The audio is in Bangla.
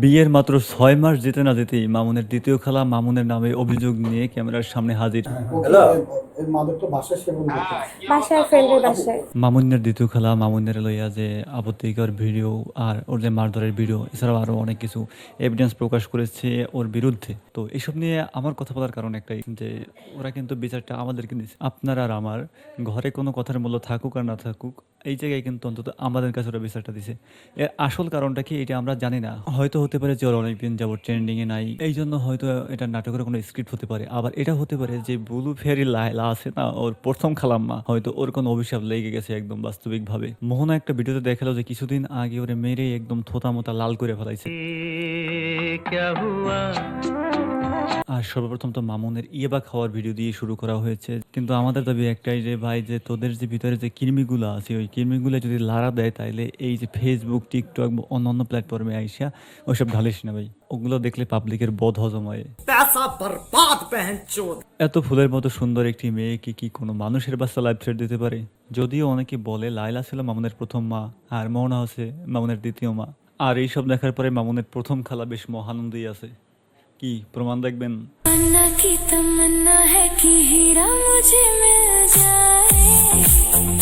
বিয়ের মাত্র ৬ মাস যেতে না যেতেই মামুনের দ্বিতীয় খালা মামুনের নামে অভিযোগ নিয়ে ক্যামেরার সামনে হাজির। হ্যালো, এই মাদকটা বাসায় সেবন করতে। বাসায়, ফ্রেন্ডের বাসায়। মামুনের দ্বিতীয় খালা মামুনের লইয়া যে আপত্তিকর ভিডিও আর ওর যে মারধরের ভিডিও এছাড়াও আরও অনেক কিছু এভিডেন্স প্রকাশ করেছে ওর বিরুদ্ধে। তো এসব নিয়ে আমার কথা বলার কারণ একটাই যে ওরা কিন্তু বিচারটা আমাদেরকে দিচ্ছে। আপনার আর আমার ঘরে কোনো কথার মূল্য থাকুক আর না থাকুক, এই জায়গায় কিন্তু অন্তত আমাদের কাছে ওরা বিচারটা দিছে। এর আসল কারণটা কি এটা আমরা জানি না। হয়তো হতে পারে যে ওর অনেকদিন যাবত ট্রেন্ডিংয়ে নাই, এই জন্য হয়তো এটা নাটকের কোনো স্ক্রিপ্ট হতে পারে। আবার এটা হতে পারে যে ব্লু ফেয়ারি লায়লা আছে না, ওর প্রথম খালাম্মা, হয়তো ওর কোনো অভিশাপ লেগে গেছে একদম বাস্তবিকভাবে। মোহনা একটা ভিডিওতে দেখালো যে কিছুদিন আগে ওরে মেরে একদম থোতা মোতা লাল করে ফেলাইছে। আর সর্বপ্রথম তো মামুনের ইয়েবা খাওয়ার ভিডিও দিয়ে শুরু করা হয়েছে, কিন্তু আমাদের দাবি একটাই যে ভাই, যে তোদের যে ভিতরে যে কৃমিগুলো আছে ওই কৃমিগুলো যদি লাড়া দেয় তাইলে এই যে ফেসবুক, টিকটক বা অন্যান্য প্ল্যাটফর্মে আইসা ওইসব ঢালিস না ভাই। ওগুলো দেখলে পাবলিকের বদ হজম হয়। এত ফুলের মতো সুন্দর একটি মেয়েকে কি কোনো মানুষের বাচ্চা লাইফ থ্রেট দিতে পারে? যদিও অনেকে বলে লায়লা ছিল মামুনের প্রথম মা আর মোহনা হচ্ছে মামুনের দ্বিতীয় মা। আর এইসব দেখার পরে মামুনের প্রথম খালা বেশ মহানন্দেই আছে। কি প্রমাণ দেখবেন? अन्ना की तमन्ना है कि हीरा मुझे मिल जाए।